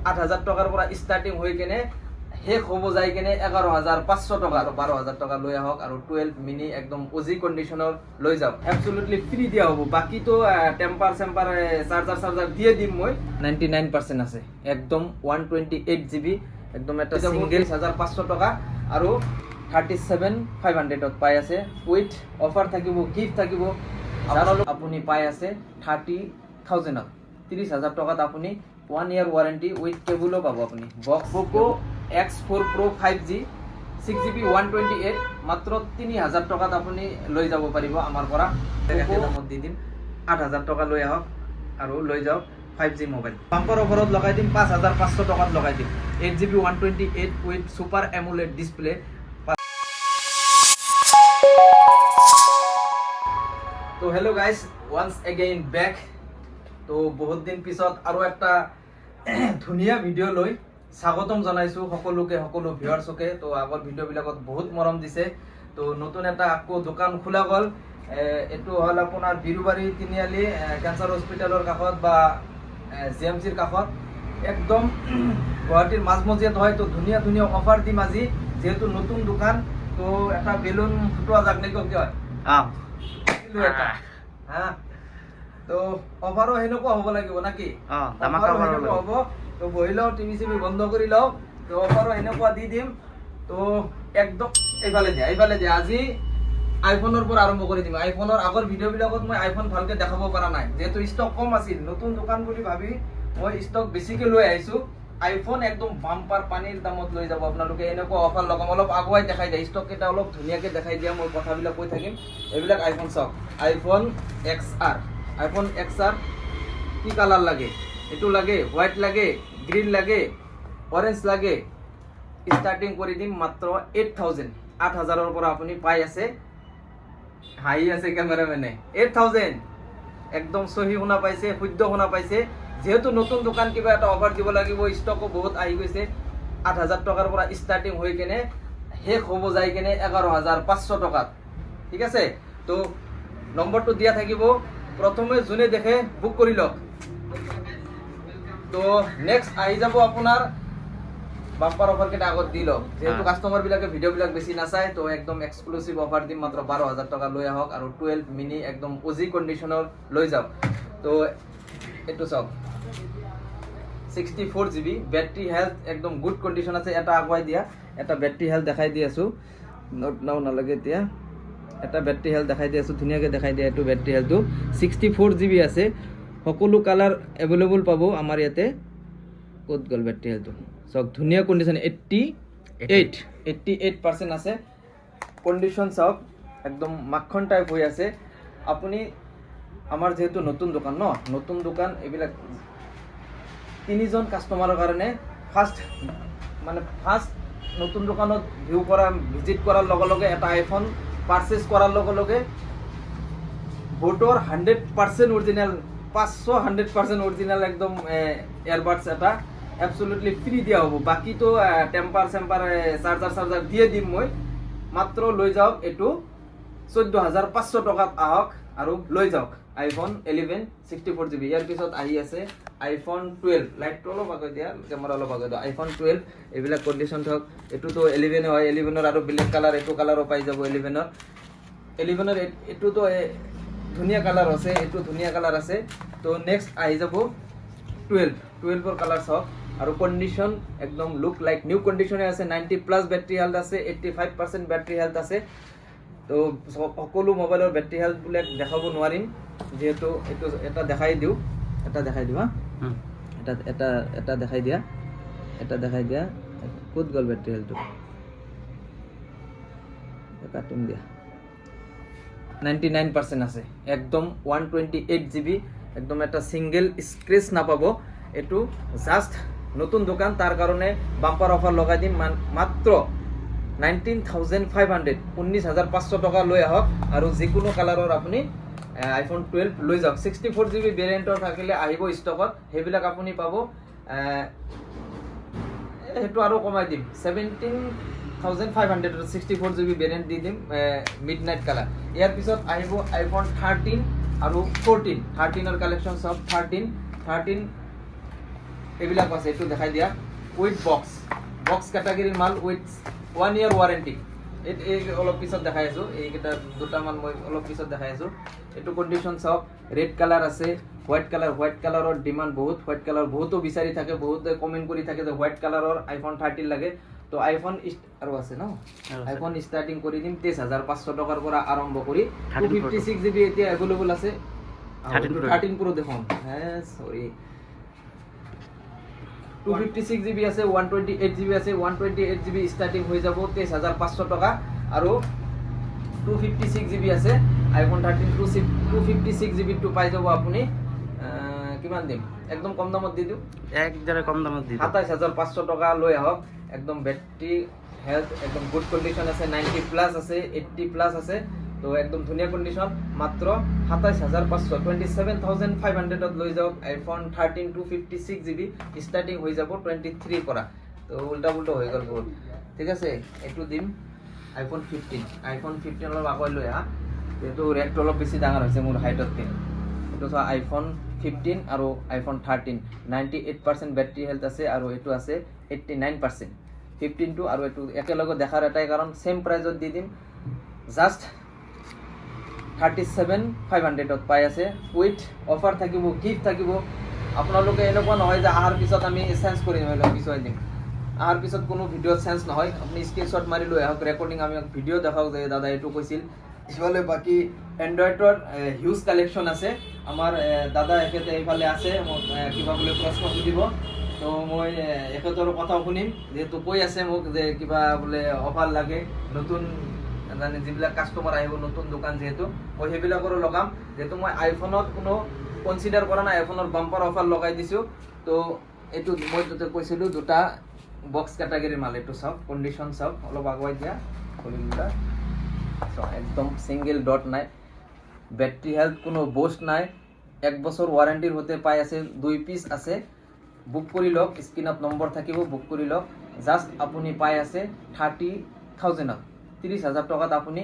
8,000 টাকাৰ পৰা ষ্টাৰ্টিং হৈ কেনে শেষ হ'ব যাই কেনে 11,500 টকা আৰু 12,000 টকা লৈ আহক আৰু 12 মিনি একদম ওজি কণ্ডিশ্যনৰ লৈ যাওক এবছলিউটলি ফ্ৰী দিয়া হ'ব বাকীতো টেম্পাৰ চেম্পাৰ চাৰ্জাৰ দিয়ে দিম মই 99% আছে একদম 128 GB একদম এটা সিঙ্গেল 1,500 টকা আৰু 37,500 পাই আছে উইথ অফাৰ থাকিব গিফট থাকিব আপুনি পাই আছে 30,000 30,000 টকাত আপুনি 1 ইয়াৰ ওয়ারেন্টি উইথ কেবলও পাব আপুনি পোকো X4 Pro 5G 6GB 128 মাত্ৰ 3,000 টকাত আপুনি লৈ যাব পাৰিব আমাৰ পৰা দামত দি দিম 8,000 টকা লৈ আহক আৰু লৈ যাওক 5G মোবাইল বাম্পাৰ অফাৰত লগাই দিম 5,500 টকাত লগাই দিম 8GB 128 with super AMOLED display তো hello' guys once again back তো বহুত দিন পিছত আৰু একটা ধুনীয়া ভিডিঅ' লৈ স্বাগতম জনাইছো সকলোকে সকলো ভিউয়াৰ্সকে তো আগৰ ভিডিঅ'বিলাকত বহুত মৰম দিছে তো নতুন এটা আকৌ দোকান খোলা গ'ল এটো হল আপোনাৰ বিৰুবাৰী তিনিআলি ক্যান্সাৰ হস্পিটালৰ কাষত বা জিএমচিৰ কাষত একদম গুৱাহাটীৰ মাজমজিয়াত হয় তো ধুনীয়া ধুনীয়া অফাৰ দিম আজি যেহেতু নতুন দোকান তো এটা বেলুন ফুটোৱা যাক নেকি কি হয় তো অফারও হেনকো হব লাগিব নাকি ধামাকা হব তো বহিলাও টিভি সিভি বন্ধ কৰি লও তো অফাৰও হেনকো দি দিম তো একদম এইফালে দিয়া আজি আইফোনৰ পৰা আৰম্ভ কৰি দিম আইফোনৰ আগৰ ভিডিঅ' বিলাকত মই আইফোন ভালকে দেখাব পৰা নাই যেহেতু ষ্টক কম আছিল নতুন দোকান বুলি ভাবি মই ষ্টক বেছিকে লৈ আহিছো আইফোন একদম বাম্পাৰ পানীৰ দামত লৈ যাব আপোনালোকে এনেকুৱা অফাৰ লগাম অলপ আগুৱাই দেখাই দিয়া ষ্টক কেইটা অলপ ধুনীয়াকে দেখাই দিয়া মই কথাবিলাক কৈ থাকিম এইবিলাক আইফোন চাওক আইফোন XR কি কালাৰ লাগে এটো লাগে হোয়াইট লাগে গ্ৰীণ লাগে অৰেঞ্জ লাগে স্টাৰ্টিং কৰি দিম মাত্ৰ 8,000 8,000ৰ পৰা আপুনি পাই আছে হাই আছে ক্যামেৰামেনে 8,000 একদম সহি শুনা পাইছে শুদ্ধ শুনা পাইছে যেহেতু নতুন দোকান কিবা এটা অফার দিব লাগিব ষ্টকও বহুত আহি গৈছে 8,000 টকাৰ পৰা ষ্টাৰ্টিং হৈ কেনে শেষ হ'ব যাই কেনে 11,500 টকাত ঠিক আছে তো নম্বৰটো দিয়া থাকিব প্ৰথমে যোনে দেখে বুক কৰি লওক তো নেক্সট আহি যাব আপোনাৰ বাম্পাৰ অফার কেটা আগত দি লওক যেহেতু কাস্টমার বিলাকে ভিডিও বিলাক বেশি নাচায় তো একদম এক্সক্লুসিভ অফার দিম মাত্র 12,000 টাকা লৈ আহক আৰু 12 মিনি একদম ওজি কন্ডিশনৰ লৈ যাওক তো এটো চাওক 64GB ব্যাটাৰি হেলথ একদম গুড কন্ডিশন আছে এটা আগুৱাই দিয়া এটা ব্যাটারি হেলথ দেখাই দি আছো নোট নাও নালাগে এতিয়া এটা ব্যাটারি হেলথ দেখাই দি আছো ধুনীয়াকে দেখাই দিয়া এটো ব্যাটারি হেলথটো 64GB আছে সকলো কালাৰ अवेलेबल পাব আমাৰ ইয়াতে ক'ত গল ব্যাটারি হেলথটো সব ধুনীয়া কন্ডিশন 88% আছে কন্ডিশন সব একদম মাখন টাইপ হৈ আছে আপুনি আমাৰ যেহেতু নতুন দোকান নতুন দোকান এবিলাক তিনিজন কাস্টমাৰৰ কাৰণে ফাৰ্স্ট নতুন দোকানত ভিউ কৰা ভিজিট কৰাৰ লগে লগে এটা আইফোন পাৰচেজ কৰাৰ লগে লগে বোটৰ 100% অৰিজিনাল 100% অৰিজিনাল একদম এয়ারবাডস এটা এবসলিউটলি ফ্রি দিয়া হ'ব বাকি তো টেম্পার চেম্পার চার্জার দিয়ে দিম মই মাত্র লৈ যাওক এটো 14,500 টকাত আহক আৰু লৈ যাওক আইফোন 11 64GB ইয়াৰ পিছত আহি আছে আইফোন 12 লাইটটো অলপ আগৈ দিয়া ক্যামেৰা অলপ আগৈ দিয়া আইফোন 12 এইবিলাক কন্ডিশন থাক এটো তো 11 হয় 11 আৰু ব্ল্যাক কালাৰ এটো কালাৰো পাই যাব 11 এটো তো ধুনীয়া কালাৰ আছে এটো ধুনীয়া কালাৰ আছে তো নেক্সট আহি যাব 12 কালাৰ চাওক আৰু কন্ডিশন একদম লুক লাইক নিউ কন্ডিশনে আছে 90+ ব্যাটাৰি হেলথ আছে 85% ব্যাটাৰি হেলথ আছে তো সকলো মোবাইলৰ ব্যাটাৰি হেলথ বুলে দেখাব নোৱাৰিম যেহেতু এটো এটা দেখাই দিও এটা দেখাই দিবা এটা দেখাই দিয়া ক'ত গল ব্যাটারি হেলথটো কাটিম দিয়া 99% আছে একদম 128GB একদম এটা সিঙ্গেল স্ক্র্যাচ না পাবো এটো জাস্ট নতুন দোকান তার কারণে বাম্পার অফার লগাই দিম মাত্র 19,500 19,500 টাকা লৈ আহক আৰু যিকোনো কালাৰৰ আপুনি আইফোন 12 লৈ যাওক 64GB ভেৰিয়েন্টৰ থাকিলে আহিব ষ্টকত হেবিলাক আপুনি পাব হেটো আৰু কমাই দিম 17,500 64GB ভেৰিয়েন্ট দি দিম মিডনাইট কালাৰ ইয়াৰ পিছত আহিব আইফোন 13 আৰু 14 13ৰ কালেকশন সব 13 এইবিলাক আছে, এইটো দেখাই দিয়া উইথ বক্স কেটাগৰীৰ মাল উইথ 1 year ৱাৰেণ্টি। এই অলপ পিছত দেখাই আছোঁ, এইকেইটা দুটামান মই অলপ পিছত দেখাই আছোঁ। এইটো কণ্ডিশ্যন চাওক, ৰেড কালাৰ আছে, হোৱাইট কালাৰৰ ডিমাণ্ড বহুত, হোৱাইট কালাৰ বহুতো বিচাৰি থাকে, বহুতে কমেণ্ট কৰি থাকে যে হোৱাইট কালাৰৰ iPhone 13 লাগে। তো আইফোন আৰু আছে ন, আইফোন ষ্টাৰ্টিং কৰি দিম 23,500 টকাৰ পৰা আৰম্ভ কৰি 256 GB এতিয়া এভেইলেবল আছে। 13 Pro দেখোন, হ্যাঁ সরি 256 GB আছে, 128 GB আছে। 128 GB স্টার্টিং হয়ে যাব 23,500 টাকা, আৰু 256 GB আছে আইফোন 13 256 GB টো পাই যাব আপুনি কিমান দিম, একদম কম দামত দি দিওঁ, একদম কম দামত দি দিওঁ 27,500 টকা লৈ আহক। একদম বেটারি হেলথ একদম গুড কন্ডিশন আছে, 90+ আছে, 80+ আছে। তো একদম ধুনীয়া কন্ডিশন, মাত্ৰ 27,500 27,500 লৈ যাওক আইফোন 13 256 GB স্টার্টিং হৈ যাব 23 পৰা। তো উল্টা হৈ গ'ল বহুত, ঠিক আছে। এইটো দিম আইফোন 15 অলপ আগলৈ লৈ আহা, এইটো ৰেটটো অলপ বেছি ডাঙৰ হৈছে মোৰ হাইটতকৈ। এইটো চোৱা আইফোন 15 আৰু আইফোন 13 98% বেটাৰি হেলথ আছে, আৰু এইটো আছে 89%। 15টো আৰু এইটো একেলগে দেখাৰ এটাই কাৰণ, সেম প্ৰাইজত দি দিম, জাষ্ট 37,500 পাই আছে। উইথ অফাৰ থাকিব, গিফ্ট থাকিব। আপোনালোকে এনেকুৱা নহয় যে অহাৰ পিছত আমি চেঞ্জ কৰি পিছুৱাই দিম, অহাৰ পিছত কোনো ভিডিঅ' চেঞ্জ নহয়। আপুনি স্ক্ৰীনশ্বট মাৰি লৈ আহক, ৰেকৰ্ডিং আমি ভিডিঅ' দেখাওক যে দাদা এইটো কৈছিল। ইফালে বাকী এণ্ড্ৰইডৰ হিউজ কালেকশ্যন আছে। আমাৰ দাদা এখেতে এইফালে আছে, মোক কিবা বোলে প্ৰশ্ন সুধিব, তো মই এখেতৰ কথাও শুনিম, যিহেতু কৈ আছে মোক যে কিবা বোলে অফাৰ লাগে, নতুন মানে যিবিলাক কাষ্টমাৰ আহিব, নতুন দোকান যিহেতু মই সেইবিলাকৰো লগাম। যিহেতু মই আইফোনত কোনো কনচিডাৰ কৰা নাই, আইফোনৰ বাম্পাৰ অফাৰ লগাই দিছোঁ। তো এইটো মই কৈছিলোঁ দুটা বক্স কেটাগৰীৰ মাল। এইটো চাওক, কণ্ডিশ্যন চাওক, অলপ আগুৱাই দিয়া খুলিবিলাক চাওক, একদম সিঙ্গেল ডট নাই, বেটাৰি হেলথ কোনো বোস্ট নাই, 1 বছৰ ওয়াৰেন্টিৰ হতে পাই আছে, 2 পিস আছে। বুক কৰি লওক, স্ক্ৰিনত নম্বৰ থাকিব, বুক কৰি লওক। জাষ্ট আপুনি পাই আছে 30,000, 30,000 টকাত আপুনি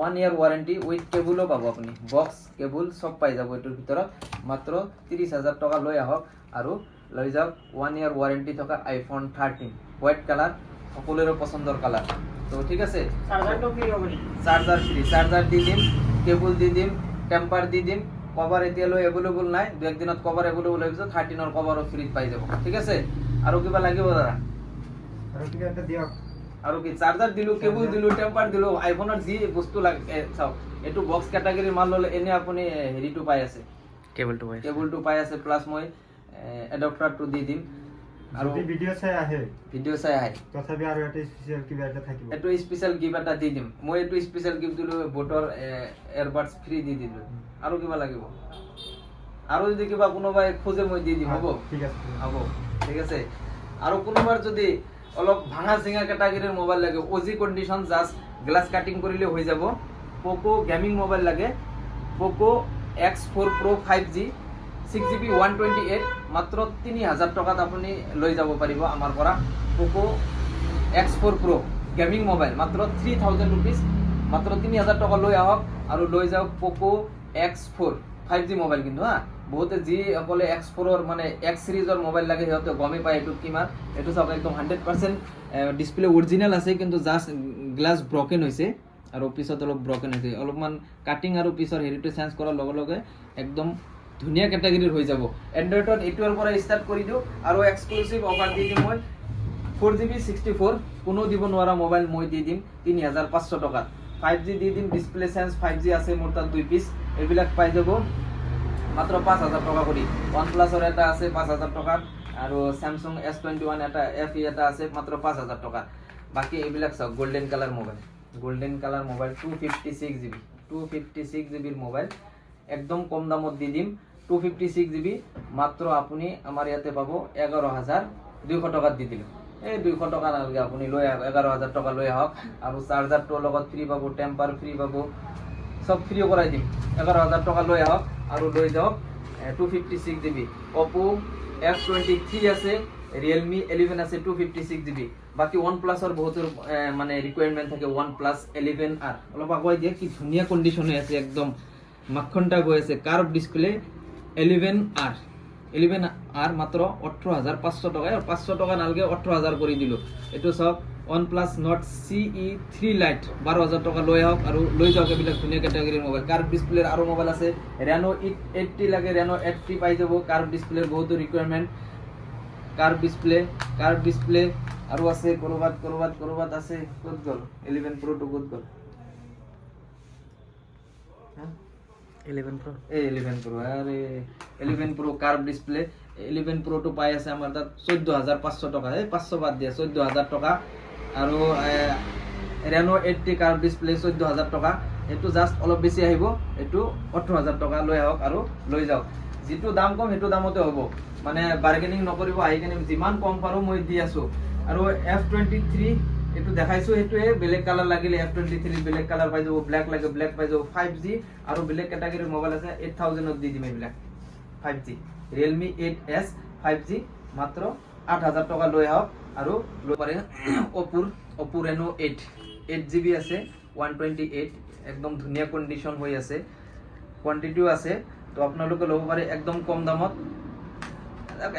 1 year ৱাৰেণ্টি উইথ কেবুলো পাব। আপুনি বক্স কেবুল সব পাই যাব এইটোৰ ভিতৰত। মাত্ৰ 30,000 টকা লৈ আহক আৰু লৈ যাওক 1 year ৱাৰেণ্টি থকা আইফোন 13 হোৱাইট কালাৰ, সকলোৰে পছন্দৰ কালাৰ। তো ঠিক আছে, চাৰ্জাৰ ফ্ৰী, চাৰ্জাৰ দি দিম, কেবুল দি দিম, টেম্পাৰ দি দিম। কভাৰ এতিয়ালৈ এভেইলেবল নাই, 2 দিনত কভাৰ এভেইলেবল হৈ যাব, 13ৰ কভাৰো ফ্ৰীত পাই যাব, ঠিক আছে। আৰু কিবা লাগিব দাদা? আৰু কি চাৰ্জাৰ দিলোঁ, কেবুল দিলোঁ, টেম্পাৰ দিলোঁ, আইফোনৰ যি বস্তু লাগে চাওক। এইটো বক্স কেটাগৰীৰ মাল ল'লে এনে আপুনি হেৰিটো পাই আছে, কেবুলটো পাই আছে, প্লাছ মই এডাপ্টাৰটো দি দিম। আৰু ভিডিঅ' চাই আহে তথাপি আৰু এটা স্পেচিয়েল কিবা এটা থাকিব, এইটো স্পেচিয়েল গিফ্ট এটা দি দিম মই। এইটো স্পেচিয়েল গিফ্ট দিলোঁ, বোটৰ এয়াৰবাডছ ফ্ৰী দি দিলোঁ। আৰু কিবা লাগিব? আৰু যদি কিবা কোনোবাই খোজে মই দি দিম, হ'ব? ঠিক আছে, হ'ব, ঠিক আছে। আৰু কোনোবাৰ যদি অলপ ভাঙা চিঙা কেটাগৰীৰ মোবাইল লাগে, অজি কণ্ডিশ্যন, জাষ্ট গ্লাছ কাটিং কৰিলে হৈ যাব। পোকো গেমিং মোবাইল লাগে, পোকো X4 Pro 5G 6GB 128, মাত্ৰ 3,000 টকাত আপুনি লৈ যাব পাৰিব আমাৰ পৰা। পোকো X4 Pro গেমিং মোবাইল মাত্ৰ 3,000 ৰুপিজ, মাত্ৰ 3,000 টকা লৈ আহক আৰু লৈ যাওক পোকো X4 5G মোবাইল। কিন্তু বহুতে যিসকলে X4ৰ মানে X সিৰিজৰ মোবাইল লাগে সিহঁতে গমেই পায় এইটো কিমান। এইটো চাওক, একদম 100% ডিছপ্লে অৰিজিনেল আছে, কিন্তু জাষ্ট গ্লাছ ব্ৰকেন হৈছে আৰু পিছত অলপ ব্ৰকেন হৈছে, অলপমান কাটিং আৰু পিছৰ হেৰিটো চেঞ্জ কৰাৰ লগে লগে একদম ধুনীয়া কেটাগৰীৰ হৈ যাব। এণ্ড্ৰইডত এইটোৰ পৰা ষ্টাৰ্ট কৰি দিওঁ আৰু এক্সক্লুচিভ অফাৰ দি দিম মই 4GB 64, কোনো দিব নোৱাৰা মোবাইল মই দি দিম 3,500 টকাত। 5G দি দিম, ডিছপ্লে চেঞ্জ 5G আছে মোৰ তাত 2 পিচ, এইবিলাক পাই যাব মাত্ৰ 5,000 টকা কৰি। OnePlus-ৰ এটা আছে 5,000 টকাত, আৰু Samsung S21 এটা FE এটা আছে মাত্ৰ 5,000 টকা। বাকী এইবিলাক চাওক, গোল্ডেন কালাৰ মোবাইল, 256 জিবিৰ মোবাইল একদম কম দামত দি দিম। 256 GB মাত্ৰ আপুনি আমাৰ ইয়াতে পাব 11,200 টকাত দি দিলোঁ। এই 200 টকা নালাগে, আপুনি লৈ আহক, 11,000 টকা লৈ আহক। আৰু চাৰ্জাৰটোৰ লগত ফ্ৰী পাব, টেম্পাৰ ফ্ৰী পাব, সব ফ্ৰী কৰাই দিম। 11,000 টকা লৈ আহক আৰু লৈ যাওক 256 GB। Oppo F23 আছে, Realme 11 আছে 256 GB। বাকি OnePlus-ৰ বহুতৰ মানে ৰিকুৱাৰমেণ্ট থাকে, OnePlus 11R অলপ আগুৱাই দিয়ে, কি ধুনীয়া কণ্ডিশ্যনে আছে, একদম মাখনটা গৈ আছে, কাৰ্ভ ডিছপ্লে 11R 11R মাত্ৰ 18,500 টকা, আৰু 500 টকা নালগে 18,000 কৰি দিলো। এইটো চাওক OnePlus Nord CE3 Lite 12,000 টকা লৈ আহক আৰু লৈ যাওক। এইবিলাক ধুনীয়া কেটেগৰীৰ মোবাইল। কাৰ্ভ ডিসপ্লেৰ আৰু মোবাইল আছে, Reno 80 লাগে, Reno 80 পাই যাব। কাৰ্ভ ডিসপ্লেৰ বহুতো ৰিকুৱাৰমেণ্ট, কাৰ্ভ ডিসপ্লে আৰু আছে কৰবাত আছে। ক'ত গ'ল 11 Pro টো ক'ত গ'ল? 11 Pro এই 11 Pro, আরে 11 Pro কার্ভ ডিসপ্লে। 11 Pro টো পাই আছে আমাৰ তাত 14,500 টকা। এই 500 বাদ দিয়া, 14,000 টকা। আৰু Reno 80 কার্ভ ডিসপ্লে 14,000 টকা। এইটো জাস্ট অলপ বেছি আহিব, এইটো 18,000 টকা। লৈ আহক আৰু লৈ যাওক। যিটো দাম কম সেইটো দামতে হ'ব, মানে বাৰ্গেনিং নকৰিব। আহি কেনে যিমান কম পাৰো মই দি আছো। আৰু F23 এইটো দেখাইছো, সেইটোৱে বেলেগ কালাৰ লাগিলে F23 বেলেগ কালাৰ পাই যাব, ব্ল্যাক লাগে ব্ল্যাক পাই যাব। 5G আৰু বেলেগ কেটাগৰীৰ মোবাইল আছে 8,000 ত দি দিম এইবিলাক। 5G Realme 8S 5G মাত্ৰ 8,000 টকা। লৈ আহক আৰু লৈ পাৰে। Oppo Reno 8GB আছে 128, একদম ধুনীয়া কন্ডিশন হৈ আছে, কোয়ান্টিটিও আছে। তো আপোনালোকে ল'ব পাৰে একদম কম দামত।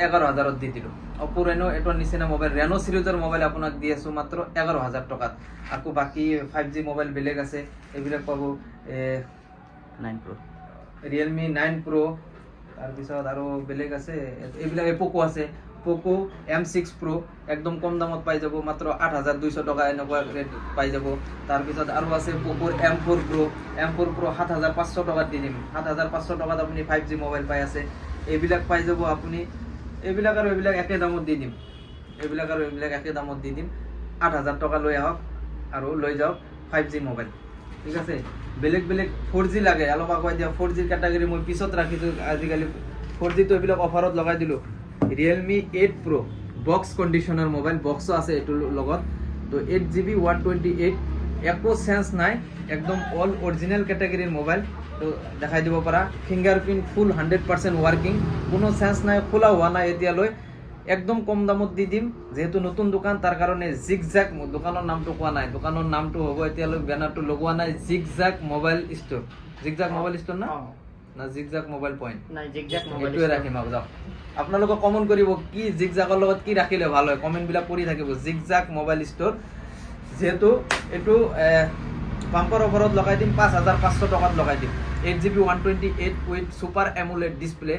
11,000 ত দি দিলো। Oppo Reno এটাৰ নিচিনা মোবাইল, Reno সিৰিজৰ মোবাইল আপোনাক দি আছো মাত্ৰ 11,000 টকাত। আকৌ বাকি 5G মোবাইল বেলেগ আছে, এইবিলাক পাব। 9 Pro Realme 9 Pro, তাৰ পিছত আৰু বেলেগ আছে এইবিলাক। Poco আছে, Poco M6 Pro একদম কম দামত পাই যাব, মাত্ৰ 8,200 টকা এনেকুৱা ৰেট পাই যাব। তাৰ পিছত আৰু আছে Poco M4 Pro 7,500 টকাত দি দিম। 7,500 টকাত আপুনি 5G মোবাইল পাই আছে। এইবিলাক পাই যাব আপুনি। এইবিলাক আৰু এইবিলাক একে দামত দি দিম, এইবিলাক আৰু এইবিলাক একে দামত দি দিম। 8,000 টকা লৈ আহক আৰু লৈ যাওক 5G মোবাইল। ঠিক আছে। বেলেগ 4G লাগে, অলপ আগুৱাই দিয়া। 4G কেটাগৰী মই পিছত ৰাখিছো। আজিকালি 4G তো এইবিলাক অফাৰত লগাই দিলো। Realme 8 Pro বক্স কন্ডিশনৰ মোবাইল, বক্সও আছে এইটোৰ লগত। তো 8GB 128, একো চেঞ্জ নাই, একদম অল অৰিজিনেল কেটাগৰীৰ মোবাইল। তো দেখাই দিব পাৰা। ফিংগাৰপ্ৰিন্ট ফুল 100% ওয়াৰ্কিং, কোনো চেঞ্জ নাই, খোলা হোৱা নাই এতিয়ালৈ। একদম কম দামত দি দিম। যেহেতু নতুন দোকান তাৰ কাৰণে জিগজাক, দোকানৰ নামটো কোৱা নাই, দোকানৰ নামটো হ'ব এতিয়ালৈ বেনাৰটো লগোৱা নাই। Zigzag mobile store, zigzag mobile store না জিগজাক মোবাইল পইণ্ট নাই, জিগজাক মোবাইল এইটোৱে ৰাখিম। যাওক আপোনালোকে কমেণ্ট কৰিব কি জিগজাকৰ লগত কি ৰাখিলে ভাল হয়, কমেণ্টবিলাক কৰি থাকিব। Zigzag mobile store. যেহেতু এইটো বাম্পাৰ অফাৰত লগাই দিম, 5,500 টকাত লগাই দিম। 8GB 128 with super AMOLED display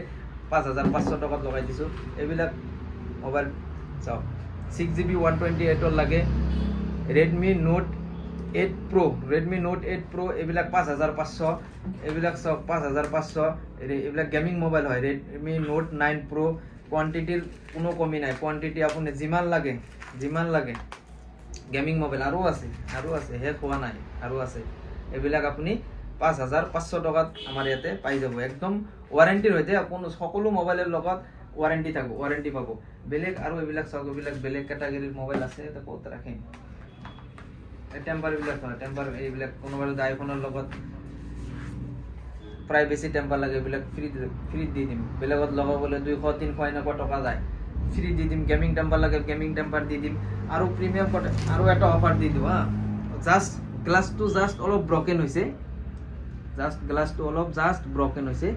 5,500 টকাত লগাই দিছো। এইবিলাক মোবাইল চাওক। 6GB 128 লাগে। Redmi Note 8 Pro, Redmi Note 8 Pro এইবিলাক 5,500। এইবিলাক চাওক 5,500। এইবিলাক গেমিং মোবাইল হয়। Redmi Note 9 Pro, কোয়ান্টিটিৰ কোনো কমি নাই। কোয়ান্টিটি আপুনি যিমান লাগে গেমিং মোবাইল আৰু আছে শেষ হোৱা নাই, আৰু আছে। এইবিলাক আপুনি 5,500 টকাত আমাৰ ইয়াতে পাই যাব। একদম ওয়াৰেন্টিৰ সৈতে কোনো সকলো মোবাইলৰ লগত ওয়াৰেন্টি পাব। বেলেগ আৰু এইবিলাক চাওক, এইবিলাক বেলেগ কেটাগৰীৰ মোবাইল আছে। এটা ক'ত ৰাখিম, টেম্পাৰ বিলাক হয়। টেম্পাৰ এইবিলাক কোনোবাৰ আইফোনৰ লগত প্ৰায় বেছি টেম্পাৰ লাগে, এইবিলাক ফ্ৰী দি দিম। বেলেগত লগাবলৈ 200-300 এনেকুৱা টকা যায়, ফ্ৰী দি দিম। গেমিং টেম্পাৰ লাগে, গেমিং টেম্পাৰ দি দিম। আৰু প্ৰিমিয়াম আৰু এটা অফাৰ দি দিওঁ। জাষ্ট গ্লাছটো অলপ ব্ৰকেন হৈছে, ব্ৰকেন হৈছে।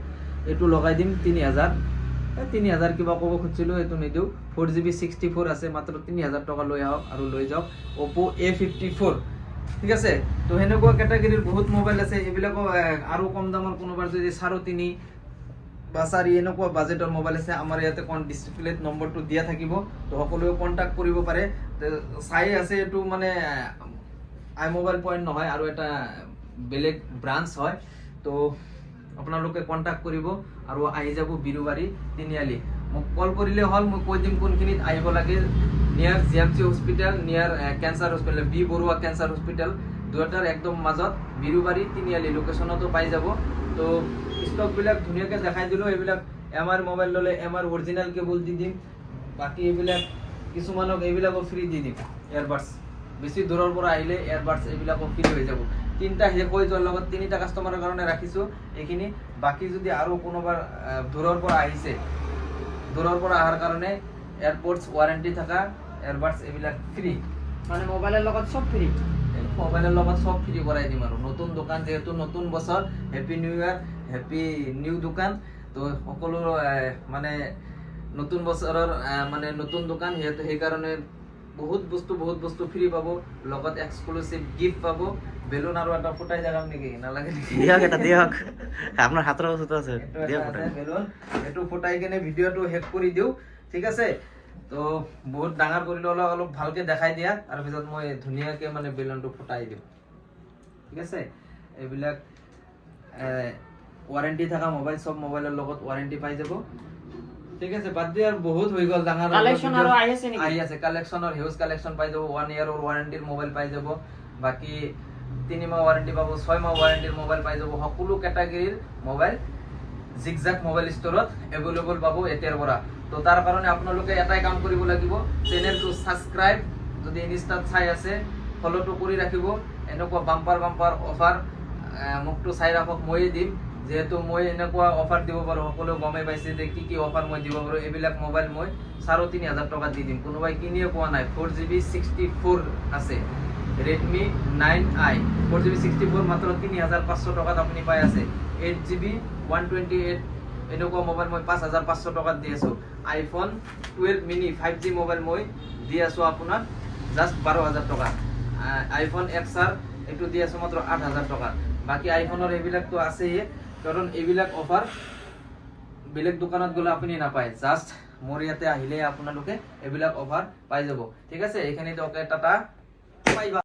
এইটো লগাই দিম 3,000 কিবা ক'ব খুজিছিলোঁ, এইটো নিদিওঁ। 4GB 64 আছে, মাত্ৰ 3,000 টকা লৈ আহক আৰু লৈ যাওক। Oppo A54, ঠিক আছে। তো সেনেকুৱা কেটাগৰীৰ বহুত মোবাইল আছে। এইবিলাকো আৰু কম দামৰ কোনোবাৰ যদি 3.5 বা 4 এনেকুৱা বাজেটৰ মোবাইল আছে, আমাৰ ইয়াতে ডিসপ্লেত নম্বৰটো দিয়া থাকিব। তো সকলোৱে কন্টাক্ট কৰিব পাৰে। চাই আছে এইটো মানে iMobile পইণ্ট নহয়, আৰু এটা বেলেগ ব্ৰাঞ্চ হয়। তো আপোনালোকে কন্টাক্ট কৰিব আৰু আহি যাব বিৰুবাৰী তিনিআলি। মোক কল কৰিলে হ'ল, মই কৈ দিম কোনখিনিত আহিব লাগে। Near GMC hospital, near cancer hospital, B Baruah cancer hospital, দুটাৰ একদম মাজত বিৰুবাৰী তিনিআলি লোকেশ্যনতো পাই যাব। তো ষ্টকবিলাক ধুনীয়াকৈ দেখাই দিলোঁ। এইবিলাক MR মোবাইল ল'লে MR অৰিজিনেল কেবল দি দিম। বাকী এইবিলাক কিছুমানক এইবিলাকো ফ্ৰী দি দিম। এয়াৰবাডছ বেছি দূৰৰ পৰা আহিলে এয়াৰবাডছ এইবিলাকো ফ্ৰী হৈ যাব। 3টা শেষ হৈ যোৱাৰ লগত 3টা কাষ্টমাৰৰ কাৰণে ৰাখিছোঁ এইখিনি। বাকী যদি আৰু কোনোবা দূৰৰ পৰা আহিছে, দূৰৰ পৰা অহাৰ কাৰণে এয়াৰপোৰ্টছ ওয়াৰেন্টি থাকা এয়াৰবাডছ এইবিলাক ফ্ৰী, মানে মোবাইলৰ লগত সব ফ্ৰী। মোবাইলৰ লগত সব ফ্ৰী কৰাই দিম। আৰু নতুন দোকান, যেহেতু নতুন বছৰ, হেপী নিউ ইয়াৰ, হেপী নিউ দোকান। তো সকলো মানে নতুন বছৰৰ মানে নতুন দোকান সেইকাৰণে বহুত বস্তু ফ্ৰী পাব, লগত এক্সক্লুসিভ গিফট পাব। বেলুন আৰু এটা ফুটাই দেখাম নেকি, নালাগে নেকি? দিয়ক এটা দিয়ক, আপোনাৰ হাতৰ ওচৰত আছে, এইটো দিয়ক এটা ফুটাই। আছে বেলুন, এইটো ফুটাই কিনে ভিডিঅ'টো শেষ কৰি দিওঁ, ঠিক আছে? তো বহুত ডাঙৰ কৰি অলপ ভালকে দেখাই দিয়া, আৰু পিছত মই ধুনীয়াকে মানে বেলুনটো ফুটাই দিম, ঠিক আছে? এইবিলাক ৱাৰেণ্টি থকা মোবাইল, সব মোবাইলৰ লগত ৱাৰেণ্টি পাই যাব, ঠিক আছে? বাদ দিয়া আৰু বহুত হৈ গ'ল ডাঙৰ কালেকশ্যন আৰু আহি আছে নেকি? আহি আছে কালেকশ্যনৰ হিউজ কালেকশ্যন পাই যাব। 1 ইয়াৰৰ ৱাৰেণ্টিৰ মোবাইল পাই যাব, বাকি 3 মাহ ৱাৰেণ্টি পাব, 6 মাহ ৱাৰেণ্টিৰ মোবাইল পাই যাব। সকলো কেটাগৰীৰ মোবাইল জিগজাগ মোবাইল ষ্টৰত এভেইলেবল পাব এতিয়াৰ পৰা। তো তাৰ কাৰণে আপোনালোকে এটাই কাম কৰিব লাগিব, চেনেলটো ছাবস্ক্ৰাইব, যদি ইনষ্টাত চাই আছে ফলোটো কৰি ৰাখিব। এনেকুৱা বাম্পাৰ অফাৰ মোকতো চাই ৰাখক, ময়ে দিম, যেহেতু মই এনেকুৱা অফাৰ দিব পাৰোঁ, সকলোৱে গমেই পাইছে যে কি অফাৰ মই দিব পাৰোঁ। এইবিলাক মোবাইল মই 3,500 টকাত দি দিম, কোনোবাই কিনিয়ে পোৱা নাই। 4GB 64 আছে, Redmi 9i 4GB 64 মাত্ৰ 3,500 টকাত আপুনি পাই আছে। 8GB 128 এনেকুৱা মোবাইল মই 5,500 টকাত দি আছোঁ। iPhone 12 mini 5G মোবাইল মই দি আছোঁ আপোনাক জাষ্ট 12,000 টকা। iPhone XR এইটো দি আছোঁ মাত্ৰ 8,000 টকা। বাকী আইফোনৰ এইবিলাকতো আছেই, কাৰণ এইবিলাক অফাৰ বেলেগ দোকানত গ'লে আপুনি নাপায়, জাষ্ট মোৰ ইয়াতে আহিলে আপোনালোকে এইবিলাক অফাৰ পাই যাব, ঠিক আছে? এইখিনি টাটা, বাই বাই।